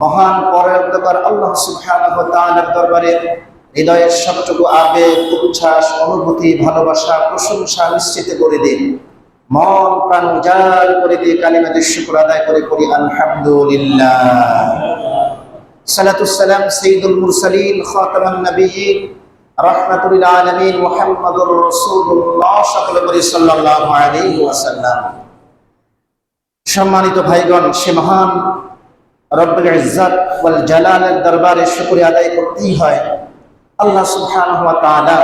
মহান পরোপকার আল্লাহ সুবহানাহু ওয়া তাআলার দরবারে হৃদয়ের সবটুকু আবেগ, উচ্ছ্বাস, অনুভূতি, ভালোবাসা, প্রশংসা নিশ্চিত করে দিন। মন প্রাণ উজাড় করে দিয়ে কালিমাতুশ শুকর আদায় করে করি আলহামদুলিল্লাহ। সালাতুস সালাম সাইয়্যিদুল মুরসালিন খাতামান নবিয়্যিন রাহমাতুল লিল আলামিন মুহাম্মাদুর রাসূলুল্লাহ সকলে বলি সাল্লাল্লাহু আলাইহি ওয়াসাল্লাম। সম্মানিত ভাইগণ, সে মহান রব্বুল ইজ্জত ওয়াল জালালের দরবারে শুকরিয়া আদায় করতেই হয়। আল্লাহ সুবহানাহু ওয়া তাআলা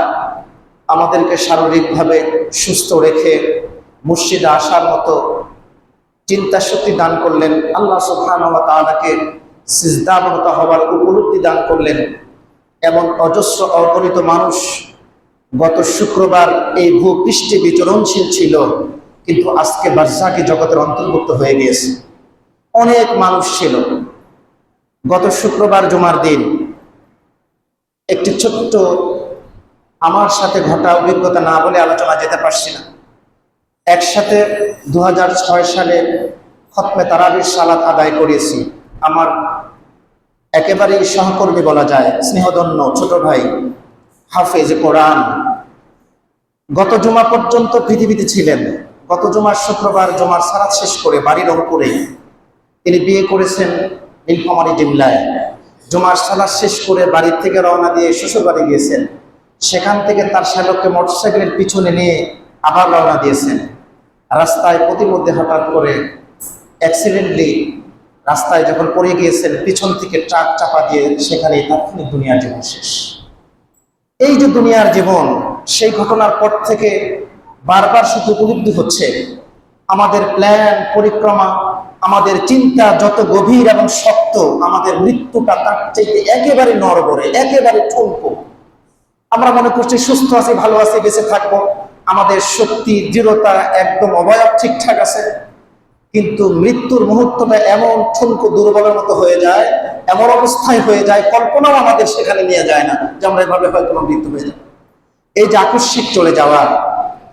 আমাদেরকে শারীরিকভাবে সুস্থ রেখে মসজিদে আসার মতো চিন্তা শক্তি দান করলেন। আল্লাহ সুবহানাহু ওয়া তাআলাকে সিজদাবনত হওয়ার উপলব্ধি দান করলেন। এমন অজস্র অগণিত মানুষ গত শুক্রবার এই ভূপৃষ্ঠে বিচরণশীল ছিল, কিন্তু আজকে বারজাকি জগতের অন্তর্ভুক্ত হয়ে গিয়েছে। অনেক মানুষ ছিল। গত শুক্রবার জুমার দিন একটি ছোট্ট আমার সাথে ঘটা অভিজ্ঞতা না বলে আলোচনা যেতে পারছি না। একসাথে 2006 সালে খতমে তারাবির সালাত আদায় করেছি। আমার একেবারেই সহকর্মী বলা যায়, স্নেহধন্য ছোট ভাই হাফেজ কোরআন গত জুমা পর্যন্ত পৃথিবীতে ছিলেন। গত জুমার শুক্রবার জুমার সালাত শেষ করে বাড়ির রংপুরে তিনি বিয়ে করেছেন নীলফামারী জিল্লায়। জুমার সালাত শেষ করে বাড়ির থেকে রওনা দিয়ে শ্বশুর বাড়ি গিয়েছেন। সেখান থেকে তার শ্যালককে মোটরসাইকেলের পিছনে নিয়ে আবার রওনা দিয়েছেন। রাস্তায় প্রতিমধ্যে হঠাৎ করে অ্যাক্সিডেন্টলি রাস্তায় যখন পড়ে গিয়েছেন, পিছন থেকে ট্রাক চাপা দিয়ে সেখানেই তাৎক্ষণিক দুনিয়ার জীবন শেষ। এই যে দুনিয়ার জীবন, সেই ঘটনার পর থেকে বারবার শুধু উপলব্ধি হচ্ছে আমাদের প্ল্যান পরিক্রমা, আমাদের চিন্তা যত গভীর এবং শক্ত, আমাদের মৃত্যুটা তার চাইতে একেবারে নড়বড়ে, একেবারে ঠুনকো। আমরা মনে করছি সুস্থ আছি, ভালো আছি, বেঁচে থাকবো, আমাদের শক্তি দৃঢ়তা একদম অবয়ব ঠিকঠাক আছে, কিন্তু মৃত্যুর মুহূর্তটা এমন ঠুনকো দুর্বলের মতো হয়ে যায়, এমন অবস্থায় হয়ে যায়, কল্পনাও আমাদের সেখানে নিয়ে যায় না যে আমরা এভাবে হয়তো মৃত্যু হয়ে যায়। এই যে আকস্মিক চলে যাওয়া,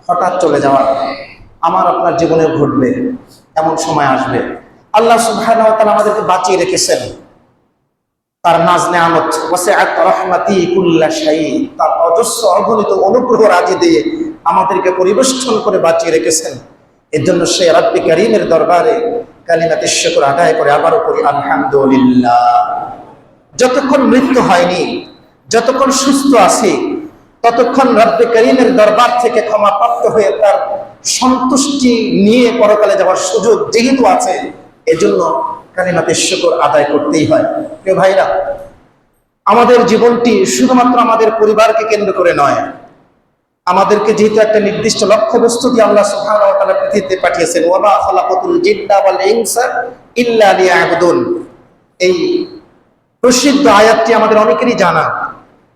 হঠাৎ চলে যাওয়া আমার আপনার জীবনে ঘটবে, এমন সময় আসবে। আল্লাহ সুবহানাহু ওয়া তাআলা আমাদেরকে বাঁচিয়ে রেখেছেন। তার নাজ নেয়ামত ওয়াসিআত রাহমাতি কুল্লা শাই, তার অজস্র অগণিত অনুগ্রহ রাজি দিয়ে আমাদেরকে পরিবেষ্টন করে বাঁচিয়ে রেখেছেন। এর জন্য সে রব্বি কারীমের দরবারে কালিমাতুশ শুকর আদায় করে আবারও করি আলহামদুলিল্লাহ। যতক্ষণ মৃত্যু হয়নি, যতক্ষণ সুস্থ আছি, ততক্ষণ রব্বি কারীমের দরবার থেকে ক্ষমা প্রাপ্ত হয়ে তার সন্তুষ্টি নিয়ে পরকালে যাওয়ার সুযোগ যেহেতু আছে, এজন্য কালিমাতুশ শুকর আদায় করতেই হয়। প্রিয় ভাইরা, আমাদের জীবনটি শুধুমাত্র আমাদের পরিবারকে কেন্দ্র করে নয়, আমাদেরকে যেহেতু একটা নির্দিষ্ট লক্ষ্যবস্তু দিয়ে আল্লাহ সুবহানাহু ওয়া তাআলা পৃথিবীতে পাঠিয়েছেন, ওয়া মা খালাকাতুল জিন্না ওয়াল ইনসা ইল্লা লিয়াবুদুন, এই প্রসিদ্ধ আয়াতটি আমাদের অনেকেরই জানা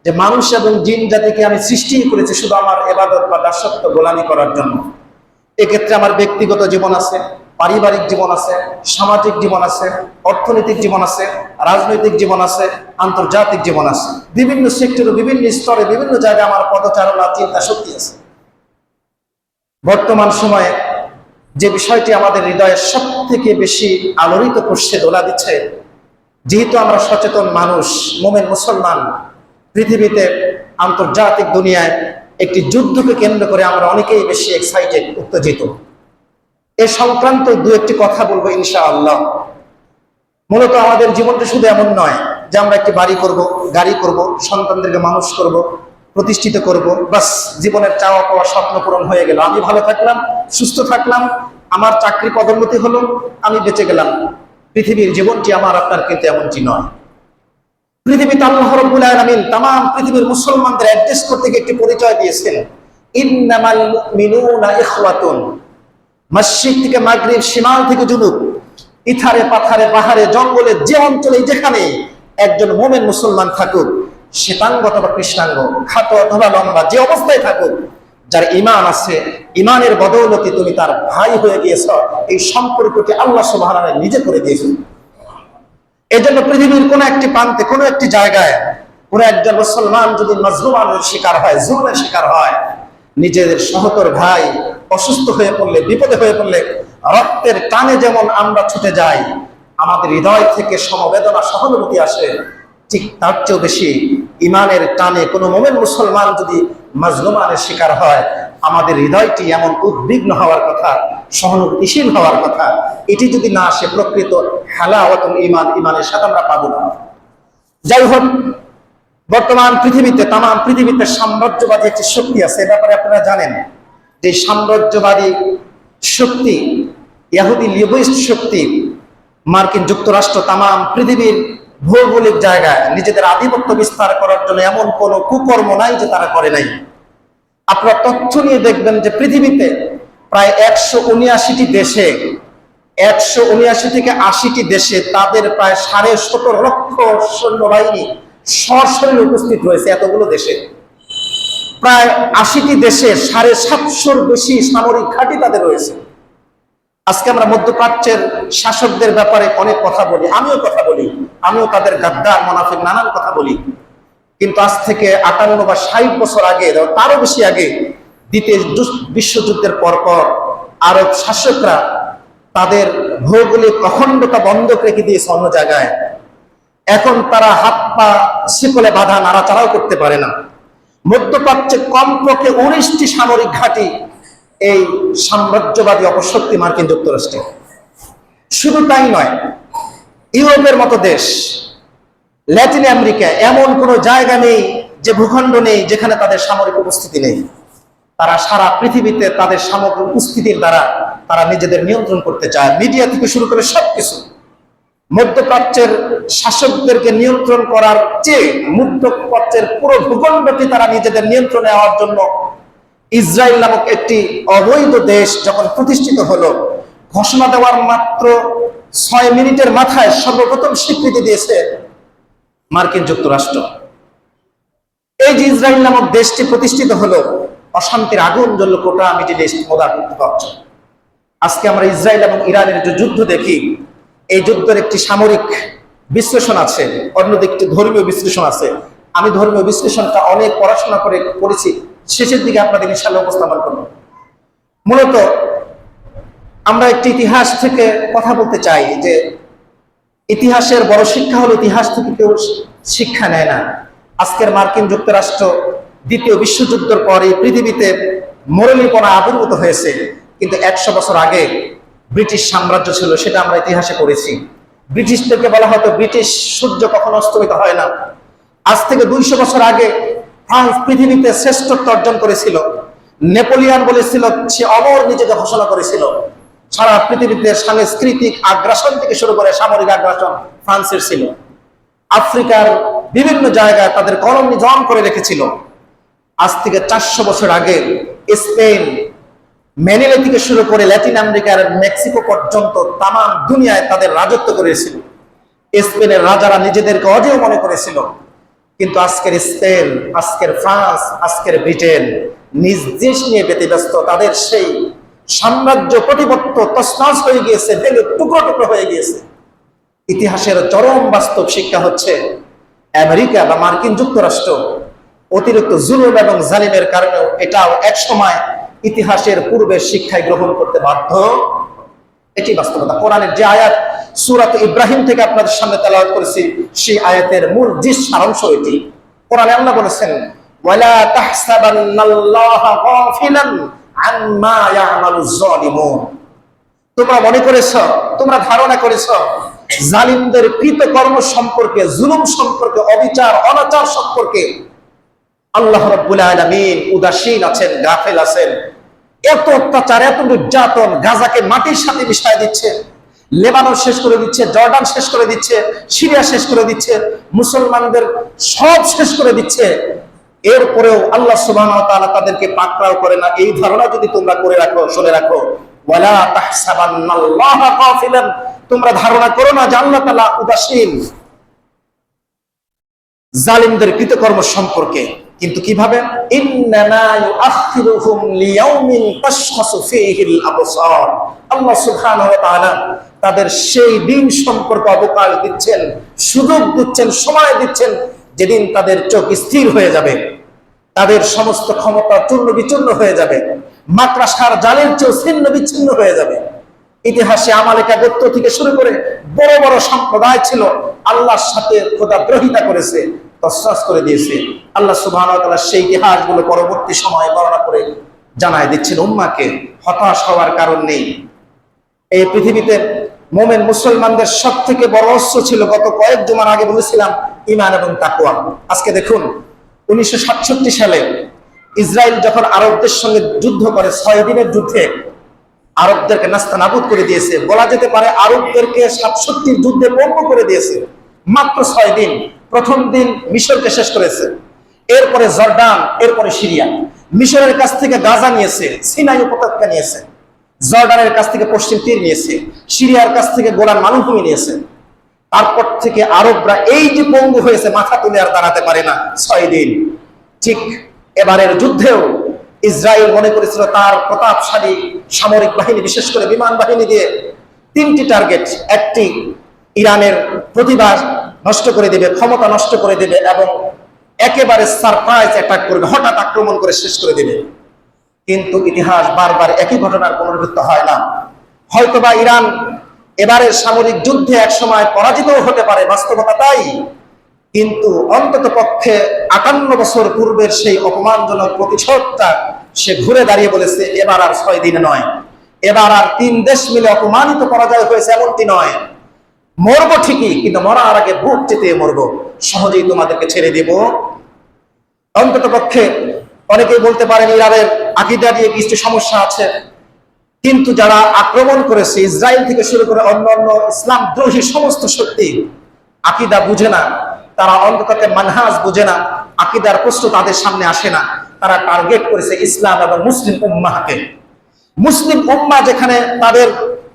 যে মানুষ এবং জিন জাতিকে আমি সৃষ্টি করেছি শুধু আমার ইবাদত বা দাসত্ব গোলামি করার জন্য। এক্ষেত্রে আমার ব্যক্তিগত জীবন আছে, পারিবারিক জীবন আছে, সামাজিক জীবন আছে, অর্থনৈতিক জীবন আছে, রাজনৈতিক জীবন আছে, আন্তর্জাতিক জীবন আছে। বিভিন্ন সেক্টরে, বিভিন্ন স্তরে, বিভিন্ন জায়গায় আমার পদচারণা, চিন্তা শক্তি আছে। বর্তমান সময়ে যে বিষয়টি আমাদের হৃদয়ের সব থেকে বেশি আলোড়িত করছে, দোলা দিচ্ছে, যেহেতু আমরা সচেতন মানুষ, মুমিন মুসলমান, পৃথিবীতে আন্তর্জাতিক দুনিয়ায় একটি যুদ্ধকে কেন্দ্র করে আমরা অনেকেই বেশি এক্সাইটেড, উত্তেজিত। এ সংক্রান্ত দু একটি কথা বলবো ইনশাআল্লাহ। মূলত আমাদের জীবনটা শুধু এমন নয় যে আমরা একটি বাড়ি করব, গাড়ি করব, সন্তানদেরকে মানুষ করব, প্রতিষ্ঠিত করব, বাস জীবনের চাওয়া পাওয়া স্বপ্ন পূরণ হয়ে গেল, আমি ভালো থাকলাম, সুস্থ থাকলাম, আমার চাকরি পদোন্নতি হলো, আমি বেঁচে গেলাম। পৃথিবীর জীবনটি আমার আপনার কিন্তু এমনটি নয়। পৃথিবীতে আল্লাহ রাব্বুল আলামিন तमाम পৃথিবীর মুসলমানদের অ্যাড্রেস করতে গিয়ে একটি পরিচয় দিয়েছেন, ইন্নামাল মুমিনুনা ইখওয়াতুন। মসজিদ থেকে মাগরিব, শিমাল থেকে জুনুব, ইথারে পাথারে পাহাড়ে জঙ্গলে যে অঞ্চলে যেখানে একজন মুমিন মুসলমান থাকুক, শ্বেতাঙ্গ অথবা কৃষ্ণাঙ্গ, খাটো অথবা লম্বা, যে অবস্থায় থাকুক, যার ঈমান আছে, ঈমানের বদৌলতে তুমি তার ভাই হয়ে গিয়েছো। এই সম্পর্কটি আল্লাহ সুবহানাহু ওয়া তাআলা নিজে করে দিয়েছেন। এজন্য পৃথিবীর কোন একটি প্রান্তে, কোন একটি জায়গায় কোন একজন মুসলমান যদি মাজলুমের শিকার হয়, জুলুমের শিকার হয়, নিজের সহোদর ভাই অসুস্থ হয়ে পড়লে, বিপদে হয়ে পড়লে রক্তের টানে যেমন আমরা ছুটে যাই, আমাদের হৃদয় থেকে সমবেদনা সহানুভূতি আসে, ঠিক তার চেয়েও বেশি ইমানের টানে কোনো মুমিন মুসলমান যদি মাজলুমানের শিকার হয়, আমাদের হৃদয়টি এমন উদ্বিগ্ন হওয়ার কথা, সহানুভূতিশীল হওয়ার কথা। এটি যদি না আসে, প্রকৃত হালাওয়াতুল ঈমান, ইমানের স্বাদ আমরা পাবো না। যাই হোক, বর্তমান পৃথিবীতে, তাম পৃথিবীতে সাম্রাজ্যবাদী একটি শক্তি আছে, এ ব্যাপারে আপনারা জানেন যে সাম্রাজ্যবাদী শক্তি, ইহুদি লিবিস্ট শক্তি, মার্কিন যুক্তরাষ্ট্র তাম পৃথিবীর ভৌগোলিক জায়গায় নিজেদের আধিপত্য বিস্তার করার জন্য এমন কোন কুকর্ম নাই যে তারা করে নাই। আপনারা তথ্য নিয়ে দেখবেন যে পৃথিবীতে প্রায় 179টি দেশে, 179 থেকে 80টি দেশে তাদের প্রায় 17.5 লক্ষ সৈন্যবাহিনী সরাসরি উপস্থিত রয়েছে। এতগুলো দেশে প্রায় 80টি দেশে 750-র বেশি সামরিক ঘাঁটি তাদের রয়েছে। আজকে আমরা মধ্যপ্রাচ্যের শাসকদের ব্যাপারে অনেক কথা বলি, আমিও কথা বলি, আমিও তাদের গাদ্দার মুনাফিক নানান কথা বলি, কিন্তু আজ থেকে 58 বা 60 বছর আগে, তারও বেশি আগে, দ্বিতীয় বিশ্বযুদ্ধের পরপর আরব শাসকরা তাদের ভৌগোলিক অখণ্ডতা বন্ধক রেখে দিয়েছে অন্য জায়গায়। এখন তারা হাত পা শিকলে বাঁধা, নাড়াচাড়াও করতে পারে না। মধ্যপ্রাচ্যে কমপক্ষে 19টি সামরিক ঘাঁটি এই সাম্রাজ্যবাদী অপশক্তি মার্কিন যুক্তরাষ্ট্রে। শুধু তাই নয়, ইউরোপের মতো দেশ, ল্যাটিন আমেরিকা, এমন কোনো জায়গা নেই, যে ভূখণ্ড নেই যেখানে তাদের সামরিক উপস্থিতি নেই। তারা সারা পৃথিবীতে তাদের সামরিক উপস্থিতির দ্বারা তারা নিজেদের নিয়ন্ত্রণ করতে চায়, মিডিয়া থেকে শুরু করে সবকিছু। মধ্যপ্রাচ্যের শাসকদেরকে নিয়ন্ত্রণ করার চেয়ে মধ্যপ্রাচ্যের পুরো ভূখণ্ডটি তারা নিজেদের নিয়ন্ত্রণে নেওয়ার জন্য ইসরায়েল নামক একটি অবৈধ দেশ যখন প্রতিষ্ঠিত হলো, ঘোষণা দেওয়ার মাত্র 6 মিনিটের মাথায় সর্বপ্রথম স্বীকৃতি দিয়েছে মার্কিন যুক্তরাষ্ট্র। এই যে ইসরায়েল নামক দেশটি প্রতিষ্ঠিত হলো, অশান্তির আগুন জ্বলল গোটা মিডল ইস্ট মধ্যপ্রাচ্য। আজকে আমরা ইসরায়েল এবং ইরানের যে যুদ্ধ দেখি, এই যুদ্ধের একটি সামরিক বিশ্লেষণ আছে, অন্যদিকে ধর্মীয় বিশ্লেষণ আছে। আমি ধর্মীয় বিশ্লেষণটা অনেক পড়াশোনা করে করেছি, শেষের দিকে আপনাদের ইনশাআল্লাহ উপস্থাপন করব। মূলত আমরা একটি ইতিহাস থেকে কথা বলতে চাই যে ইতিহাসের বড় শিক্ষা হলো ইতিহাস থেকে কেউ শিক্ষা নেয় না। আজকের মার্কিন যুক্তরাষ্ট্র দ্বিতীয় বিশ্বযুদ্ধের পরে পৃথিবীতে মরলীপনা আবির্ভূত হয়েছে, কিন্তু 100 বছর আগে ব্রিটিশ সাম্রাজ্য ছিল, সেটা আমরা ইতিহাসে পড়েছি। ব্রিটিশদেরকে বলা হতো ব্রিটিশ সূর্য কখনো অস্তমিত হয় না। আজ থেকে 200 বছর আগে ফ্রান্স পৃথিবীতে শ্রেষ্ঠত্ব অর্জন করেছিল। নেপোলিয়ন বলেছিল, সে অমর নিজেকে ঘোষণা করেছিল। সারা পৃথিবীতে সাংস্কৃতিক আগ্রাসন থেকে শুরু করে সামরিক আগ্রাসন ফ্রান্সের ছিল। আফ্রিকার বিভিন্ন জায়গায় তাদের কলম নিধন করে রেখেছিল। আজ থেকে 400 বছর আগে স্পেন, ম্যানিলা থেকে শুরু করে ল্যাটিন আমেরিকার মেক্সিকো পর্যন্ত তাম দুনিয়ায় তাদের রাজত্ব করেছিল। স্পেনের রাজারা নিজেদেরকে অজেয় মনে করেছিল, কিন্তু আজকের স্পেন, আজকের ফ্রান্স, আজকের ব্রিটেন নিজ দেশ নিয়ে ব্যতিব্যস্ত। তাদের সেই সাম্রাজ্য প্রতিপত্ত তছনছ হয়ে গিয়েছে, ভেঙে টুকরো টুকরো হয়ে গিয়েছে। ইতিহাসের চরম বাস্তব শিক্ষা হচ্ছে আমেরিকা বা মার্কিন যুক্তরাষ্ট্র অতিরিক্ত জুলুম এবং জালিমের কারণেও এটাও এক সময় ইতিহাসের পূর্বের শিক্ষায় গ্রহণ করতে বাধ্য। এটি বাস্তবতা। কোরআনের যে আয়াত সূরা ইব্রাহিম থেকে আপনাদের সামনে তেলাওয়াত করেছি, সেই আয়াতের মূল যে সারাংশ এটি। কোরআনে আল্লাহ বলেছেন, ওয়ালা তাহসাবান্নাল্লাহা গাফিলান আম্মা ইয়ামালুজ জালিমুন। তোমরা মনে করেছো, তোমরা ধারণা করেছো জালিমদের কৃতকর্ম সম্পর্কে, জুলুম সম্পর্কে, অবিচার অনাচার সম্পর্কে আল্লাহ রাব্বুল আলামিন উদাসীন আছেন, গাফেল আছেন। এত অত্যাচার, এত নির্যাতন, গাজাকে মাটির সাথে মিশিয়ে দিচ্ছে, লেবানন শেষ করে দিচ্ছে, জর্ডান শেষ করে দিচ্ছে, সিরিয়া শেষ করে দিচ্ছে, মুসলমানদের সব শেষ করে দিচ্ছে। এরপরেও আল্লাহ সুবহানাহু ওয়া তাআলা তাদেরকে পাকড়াও করে না। এই ধারণা যদি তোমরা করে রাখো, শুনে রাখো, ওয়ালা তাহসাবান্নাল্লাহা গাফিলান, তোমরা ধারণা করো না যে আল্লাহ তাআলা উদাসীন জালিমদের কৃতকর্ম সম্পর্কে। কিন্তু কিভাবে? ইন্নামা ইউআখিরুহুম লিয়াউমিন তাশখাসু ফীহিল আবসার। আল্লাহ সুবহানাহু ওয়া তাআলা তাদের সেই দিন সম্পর্কে অবকাশ দিচ্ছেন, সুযোগ দিচ্ছেন, সময় দিচ্ছেন, যেদিন তাদের চোখ স্থির হয়ে যাবে, তাদের সমস্ত ক্ষমতা চূর্ণ বিচূর্ণ হয়ে যাবে, মাকড়সার জালের চেয়েও ছিন্ন বিচ্ছিন্ন হয়ে যাবে। ইতিহাসে আমালেকা গোত্র থেকে শুরু করে বড় বড় সম্প্রদায় ছিল, আল্লাহর সাথে খোদাদ্রোহিতা করেছে, তসনস করে দিয়েছে। আল্লাহ সুবহানাহু ওয়া তাআলা সেই ইতিহাসগুলো পরবর্তী সময়ে বর্ণনা করে জানায় দিচ্ছেন উম্মাহকে। হতাশ হওয়ার কারণ নেই। এই পৃথিবীতে মুমিন মুসলমানদের সব থেকে বড় অস্ত্র ছিল, গত কয়েক জুমার আগে বলেছিলাম, ঈমান এবং তাকওয়া। আজকে দেখুন, 1967 সালে ইসরায়েল যখন আরবদের সঙ্গে যুদ্ধ করে, 6 দিনের যুদ্ধে আরবদেরকে নাস্তানাবুদ করে দিয়েছে। বলা যেতে পারে আরবদেরকে 67 যুদ্ধে পঙ্গু করে দিয়েছে মাত্র 6 দিন। প্রথম দিন মিশরকে শেষ করেছে, এরপরে জর্ডান, এরপরে সিরিয়া। মিশরের কাছ থেকে গাজা নিয়েছে, সিনাই উপত্যকা নিয়েছে, জর্ডানের কাছ থেকে পশ্চিম তীর নিয়েছে, সিরিয়ার কাছ থেকে গোলান মালভূমি নিয়েছে। তারপর থেকে আরবরা এই যে পঙ্গু হয়েছে, মাথা তুলে আর দাঁড়াতে পারে না 6 দিন। ঠিক এবারের যুদ্ধেও ইসরায়েল মনে করেছিল তার প্রতাপশালী সামরিক বাহিনী, বিশেষ করে বিমান বাহিনী দিয়ে 3টি টার্গেট, একটি ইরানের প্রতিভা নষ্ট করে দেবে, ক্ষমতা নষ্ট করে দেবে, এবং একেবারে সারপ্রাইজ অ্যাটাক করবে, হঠাৎ আক্রমণ করে শেষ করে দেবে। কিন্তু ইতিহাস বারবার একই ঘটনার পুনরাবৃত্তি হয় না। হয়তোবা ইরান এবারের সামরিক যুদ্ধে একসময় পরাজিতও হতে পারে, বাস্তবতা তাই। কিন্তু অন্তত পক্ষে 58 বছর পূর্বের সেই অপমানজনক প্রতিশোধটা সে ঘুরে দাঁড়িয়ে বলেছে, এবার আর 6 দিনে নয়, এবার আর 3 দেশ মিলে অপমানিত পরাজয় হয়েছে এমনটি নয়। মরবো ঠিকই, কিন্তু মরার আগে বুক চেতে মরবো, সহজেই তোমাদেরকে ছেড়ে দেব। অন্তত পক্ষে অনেকেই বলতে পারেন ইরানের আকীদা নিয়ে কিছু সমস্যা আছে, কিন্তু যারা আক্রমণ করেছে ইসরায়েল থেকে শুরু করে অন্যান্য ইসলাম দ্রোহী সমস্ত শক্তি আকীদা বুঝে না, তারা অন্তত মানহাজ বুঝে না, আকীদার প্রশ্ন তাদের সামনে আসে না। তারা টার্গেট করেছে ইসলাম এবং মুসলিম উম্মাহকে। মুসলিম উম্মাহ যেখানে তাদের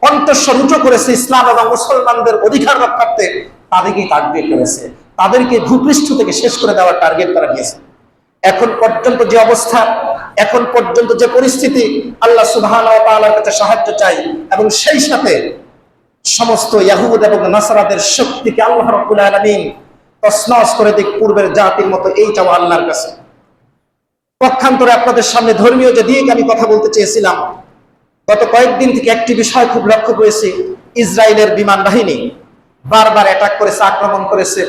কণ্ঠস্বর উঁচু করেছে ইসলাম এবং মুসলমানদের অধিকার রক্ষার্থে, তাদেরকেই টার্গেট করেছে, তাদেরকে ভূপৃষ্ঠ থেকে শেষ করে দেওয়ার টার্গেট তারা নিয়েছে। এখন পর্যন্ত যে অবস্থা, এখন পর্যন্ত যে পরিস্থিতি, আল্লাহ সুবহানাহু ওয়া তাআলার কাছে সাহায্য চাই, এবং সেই সাথে সমস্ত ইয়াহুদ এবং নাসারাদের শক্তিকে আল্লাহ রাব্বুল আলামিন তছনছ করে দিক পূর্বের জাতির মতো, এই চাওয়া আল্লাহর কাছে। পক্ষান্তরে আপনাদের সামনে ধর্মীয় যে দিক আমি কথা বলতে চেয়েছিলাম, গত কয়েকদিন থেকে একটি বিষয় খুব লক্ষ্য করেছি। ইসরায়েলের বিমান বাহিনী বারবার অ্যাটাক করেছে, আক্রমণ করেছে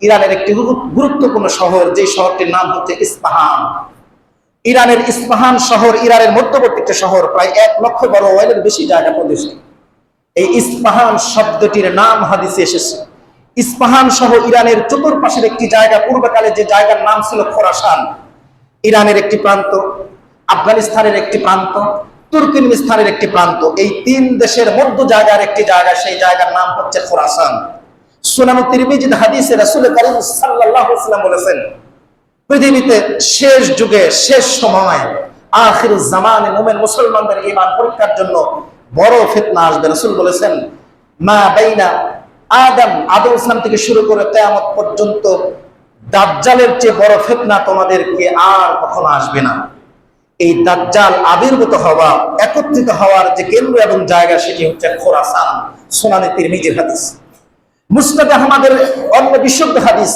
ইরানের একটি গুরুত্বপূর্ণ শহর, যে শহরটির নাম হচ্ছে ইস্পাহান। ইরানের ইস্পাহান শহর ইরানের মধ্যবর্তী একটি শহর, প্রায় 1 লক্ষ বড় ওয়াইলের বেশি জায়গা প্রদেশ। এই ইস্পাহান শব্দটির নাম হাদিসে এসেছে। ইস্পাহান সহ ইরানের চতুর্পাশের একটি জায়গা, পূর্বকালে যে জায়গার নাম ছিল খোরাসান, ইরানের একটি প্রান্ত, আফগানিস্তানের একটি প্রান্ত, তুর্কমেনিস্তানের একটি প্রান্ত, এই 3 দেশের মধ্য জায়গার একটি জায়গা, সেই জায়গার নাম হচ্ছে খোরাসান। সুনান তিরমিজিতে হাদিসে রাসূল কারীম সাল্লাল্লাহু আলাইহি ওয়াসাল্লাম বলেছেন, পৃথিবীতে শেষ যুগে, শেষ সময়, আখিরুজ জামানে মুমিন মুসলমানদের ঈমান পরীক্ষার জন্য বড় ফিতনা আসবে। রাসূল বলেছেন, মা বাইনা আদম ইসলাম থেকে শুরু করে কিয়ামত পর্যন্ত দাজ্জালের চেয়ে বড় ফিতনা তোমাদেরকে আর কখনো আসবে না। এই দাজ্জাল আবির্ভূত হওয়া, একত্রিত হওয়ার যে কেন্দ্র এবং জায়গা, সেটি হচ্ছে খোরাসান। সুনানে তিরমিজির হাদিস। মুসনাদ আহমদের অন্য বিশুদ্ধ হাদিস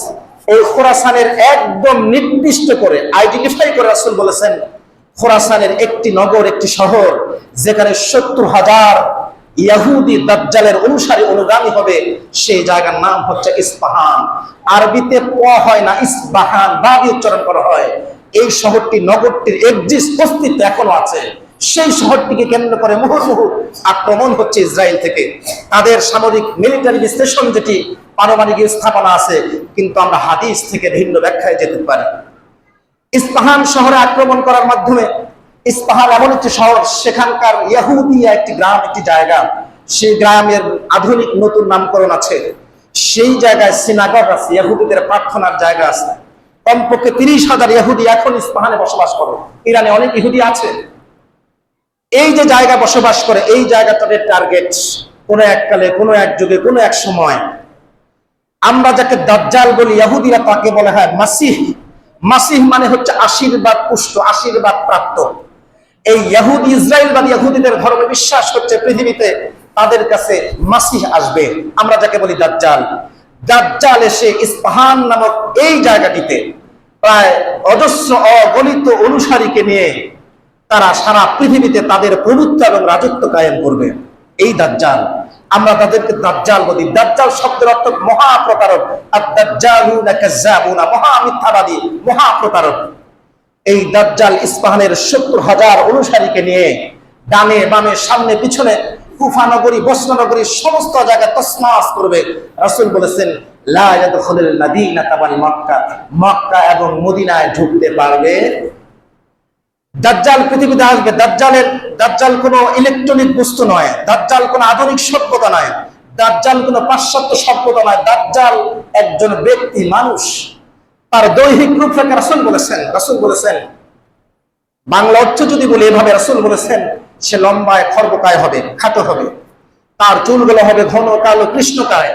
এই খোরাসানের একদম নির্দিষ্ট করে আইডেন্টিফাই করে রাসূল বলেছেন, খোরাসানের একটি নগর, একটি শহর, যেখানে 70,000 ইহুদি দাজ্জালের অনুসারী অনুগামী হবে, সেই জায়গার নাম হচ্ছে ইস্পাহান। আরবিতে প হয় না, ইসবাহান বা উচ্চারণ করা হয়। এই শহরটি, নগরটির অস্তিত্ব এখনো আছে। সেই শহরটিকে কেন্দ্র করে মুহুর্মুহু আক্রমণ হচ্ছে ইসরায়েল থেকে। তাদের সামরিক মিলিটারি স্টেশন, যেটি পারমাণবিক স্থাপনা আছে, কিন্তু আমরা হাদিস থেকে ভিন্ন ব্যাখ্যায় যেতে পারি। ইস্পাহান শহরে আক্রমণ করার মাধ্যমে, ইস্পাহান এমন একটি শহর, সেখানকার ইহুদিয়া একটি গ্রাম, একটি জায়গা, সেই গ্রামের আধুনিক নতুন নামকরণ আছে। সেই জায়গায় সিনাগগ আছে, ইহুদিদের প্রার্থনার জায়গা আছে। কমপক্ষে 30,000 ইহুদি এখন ইস্পাহানে বসবাস করে। ইরানে অনেক ইহুদি আছে। এই যে জায়গা বসবাস করে, এই জায়গাটার টার্গেট কোন এককালে, কোন এক যুগে, কোন এক সময়, আমরা যাকে দাজ্জাল বলি, ইহুদিরা তাকে বলা হয় মাসিহ। মাসিহ মানে হচ্ছে আশীর্বাদ পুষ্ট, আশীর্বাদ প্রাপ্ত। এই ইহুদি, ইসরায়েলবাদী ইহুদিদের ধর্মে বিশ্বাস হচ্ছে পৃথিবীতে তাদের কাছে মাসিহ আসবে, আমরা যাকে বলি দাজ্জাল। দাজ্জাল এসে ইস্পাহান নামক এই জায়গাটিতে প্রায় অজস্র অগণিত অনুসারীকে নিয়ে তারা সারা পৃথিবীতে তাদের প্রভুত্ব এবং রাজত্ব কায়েম করবে। এই দাজ্জাল। আমরা তাদেরকে দাজ্জাল বলি। দাজ্জাল শব্দের অর্থ মহাপ্রতারক। আদ-দাজ্জালুনা কাজ্জাবুনা, মহা মিথ্যাবাদী, মহাপ্রতারক। এই দাজ্জাল ইস্পাহানের 70,000 অনুসারীকে নিয়ে ডানে বামে সামনে পিছনে কুফা নগরী, বসরা নগরী সমস্ত জায়গায় তসমাস করবে। রাসূল বলেছেন লা ইয়াদখুলুল মাদিনাতা ওয়াল মক্কা, মক্কা এবং মদিনায় ঢুকতে পারবে। দাজ্জাল পৃথিবীতে আসবে। দাজ্জাল কোনো ইলেকট্রনিক বস্তু নয়, দাজ্জাল কোনো আধুনিক সভ্যতা নয়, দাজ্জাল কোনো পাশ্চাত্য সভ্যতা নয়। দাজ্জাল একজন ব্যক্তি, মানুষ। তার দৈহিক রূপরেখা রাসূল বলেছেন বাংলা অর্থ যদি বলি এভাবে, রাসূল বলেছেন সে লম্বায় খর্বকায় হবে, খাটো হবে, তার চুলগুলো হবে ঘন কালো কৃষ্ণকায়,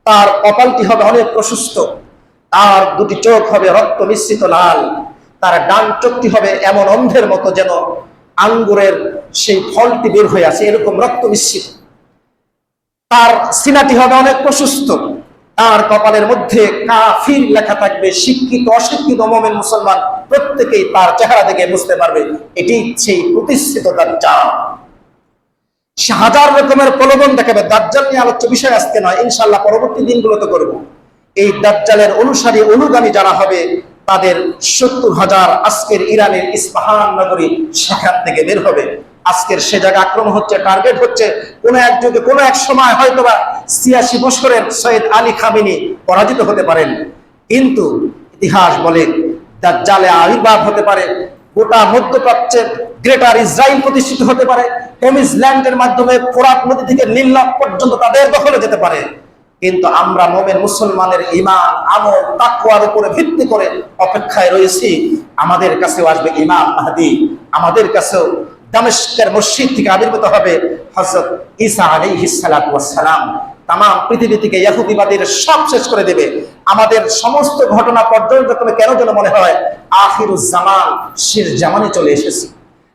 তার কপালটি হবে অনেক প্রশস্ত, তার দুটি চোখ হবে রক্ত মিশ্রিত লাল, তার ডান চোখটি হবে এমন অন্ধের মতো যেন আঙ্গুরের সেই ফলটি বের হয়ে আছে, এরকম রক্ত মিশ্রিত। তার সিনাটি হবে অনেক প্রশস্ত, তার কপালের মধ্যে কাফির লেখা থাকবে। শিক্ষিত অশিক্ষিত মুমিন মুসলমান প্রত্যেকেই তার চেহারা দেখে বুঝতে পারবে এটি সেই প্রতিষ্ঠিত দাজ্জাল। সে হাজার রকমের প্রলোভন দেখাবে। দাজ্জাল নিয়ে আলোচ্য বিষয় আজকে নয়, ইনশাআল্লাহ পরবর্তী দিনগুলোতে করব। এই দাজ্জালের অনুসারী অনুগামী যারা হবে তাদের 70,000 আজকের ইরানের ইস্পাহান নগরী সেখান থেকে বের হবে। আজকের সে জায়গা আক্রমণ হচ্ছে, টার্গেট হচ্ছে। কোন এক যুগে কোন এক সময় হয়তোবা 86 বছরের সৈয়দ আলী খামেনি পরাজিত হতে পারেন, কিন্তু ইতিহাস বলে দাজ্জালে আবির্ভাব হতে পারে। গোটা মধ্যপ্রাচ্যের গ্রেটার ইসরায়েল প্রতিষ্ঠিত হতে পারে। হেমিস ল্যান্ডের মাধ্যমে ফোরাত নদী থেকে নীল নদ পর্যন্ত তাদের দখলে যেতে পারে। কিন্তু আমরা মুমিন মুসলমানের ঈমান, আমল, তাকওয়ার উপরে ভিত্তি করে অপেক্ষায় রয়েছি। আমাদের কাছেও আসবে ইমাম মাহদী, আমাদের কাছেও দামেস্কের মসজিদ থেকে আবির্ভূত হবে হযরত ঈসা আলাইহিস সালাতু ওয়াস সালাম। তাম পৃথিবী থেকে ইহুদিবাদীর সব শেষ করে দেবে। আমাদের সমস্ত ঘটনা পর্যবেক্ষণে কেন যেন মনে হয় আখিরুজ জামান, শেষ জামানে চলে এসেছি।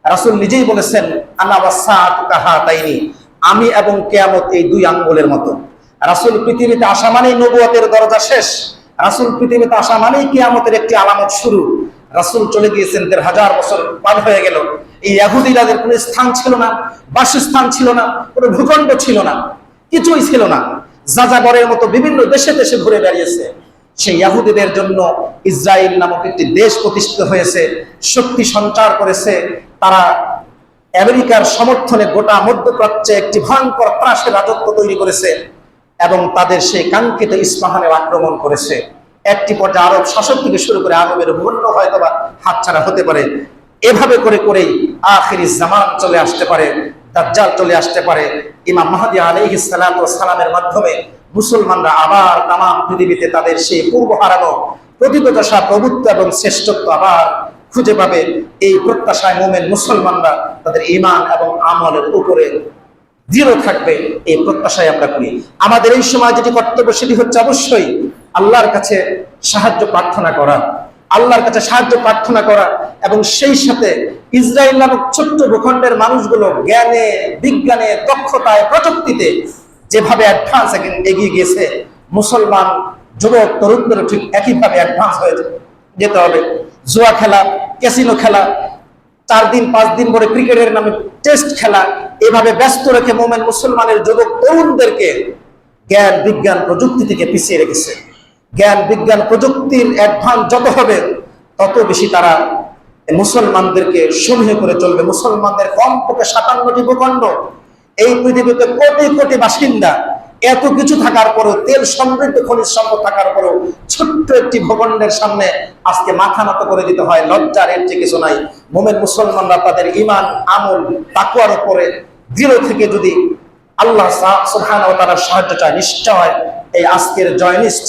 রাসূল নিজেই বলেছেন আনা ওয়াসাআতু কাহাতাইনি, আমি এবং কিয়ামত এই দুই আঙ্গুলের মতো। রাসূল পৃথিবীতে আসা মানেই নবুয়তের দরজা শেষ। রাসূল পৃথিবীতে আসা মানেই কিয়ামতের একটি আলামত শুরু। রাসূল চলে গিয়েছেন, ১৫০০ বছর পার হয়ে গেল। এই ইহুদিদের কোনো স্থান ছিল না, বাসস্থান ছিল না, কোনো ভূখণ্ড ছিল না, কিছুই ছিল না। যাযাবরের মতো বিভিন্ন দেশে দেশে ঘুরে বেরিয়েছে। সেই ইহুদিদের জন্য ইসরায়েল নামক একটি দেশ প্রতিষ্ঠিত হয়েছে, শক্তি সঞ্চার করেছে। তারা আমেরিকার সমর্থনে গোটা মধ্যপ্রাচ্যে একটি ভয়ঙ্কর ত্রাসের রাজত্ব তৈরি করেছে এবং তাদের সেই কাঙ্ক্ষিত ইস্পাহানে আক্রমণ করেছে। একটি পর্যায়ে আরব শাসক থেকে শুরু করে আরবের ভূখণ্ড হয়তোবা হাতছাড়া হতে পারে। এভাবে করে করেই আখিরিজ জামান চলে আসতে পারে, দাজ্জাল চলে আসতে পারে। ইমাম মাহদী আলাইহিস সালাতু ওয়াস সালামের মাধ্যমে মুসলমানরা আবার তাম পৃথিবীতে তাদের সেই পূর্ব হারানো প্রতিপদশা, প্রভুত্ব এবং শ্রেষ্ঠত্ব আবার খুঁজে পাবে। এই প্রত্যাশায় মুমিন মুসলমানরা তাদের ঈমান এবং আমলের উপরে দৃঢ় থাকবে, এই প্রত্যাশায় আমরা করি। আমাদের এই সময় যেটি কর্তব্য সেটি হচ্ছে অবশ্যই আল্লাহর কাছে সাহায্য প্রার্থনা করা, আল্লাহর কাছে সাহায্য প্রার্থনা করা এবং সেই সাথে ইসরায়েল নামক ছোট্ট ভূখণ্ডের মানুষগুলো জ্ঞানে, বিজ্ঞানে, দক্ষতায়, প্রযুক্তিতে যেভাবে অ্যাডভান্স এগিয়ে গিয়েছে, মুসলমান যুবক তরুণদের ঠিক একইভাবে অ্যাডভান্স হয়ে যেতে হবে। জুয়া খেলা, ক্যাসিনো খেলা, 4 দিন 5 দিন পরে ক্রিকেটের নামে টেস্ট খেলা, এভাবে ব্যস্ত রেখে মুমিন মুসলমানের যুবক তরুণদেরকে জ্ঞান, বিজ্ঞান, প্রযুক্তি থেকে পিছিয়ে রেখেছে। জ্ঞান, বিজ্ঞান, প্রযুক্তির অ্যাডভান্স যত হবে তত বেশি তারা মুসলমানদেরকে সমীহ করে চলবে। মুসলমানদের কমপক্ষে 57টি ভূখণ্ড, এই পৃথিবীতে কোটি কোটি বাসিন্দা, এত কিছু থাকার পরেও, তেল সমৃদ্ধ খনিজ সম্পদ থাকার পরেও ছোট্ট একটি ভূখণ্ডের সামনে আজকে মাথা নত করে দিতে হয়। লজ্জার এর চেয়ে কিছু নাই। মুমিন মুসলমানরা তাদের ঈমান, আমল, তাকওয়ার উপরে দৃঢ় থেকে যদি আল্লাহ সুবহানাহু ওয়া তাআলার সাহায্য চায়, নিশ্চয় এই আজকের জয়নিস্ট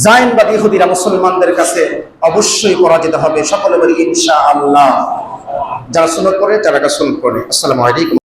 জায়নবাদী ইহুদিরা মুসলমানদের কাছে অবশ্যই পরাজিত হবে। সকলে বলি ইনশাআল্লাহ। যারা সুন্নাত করে, যারা সুন্নাত করে। আসসালামু আলাইকুম।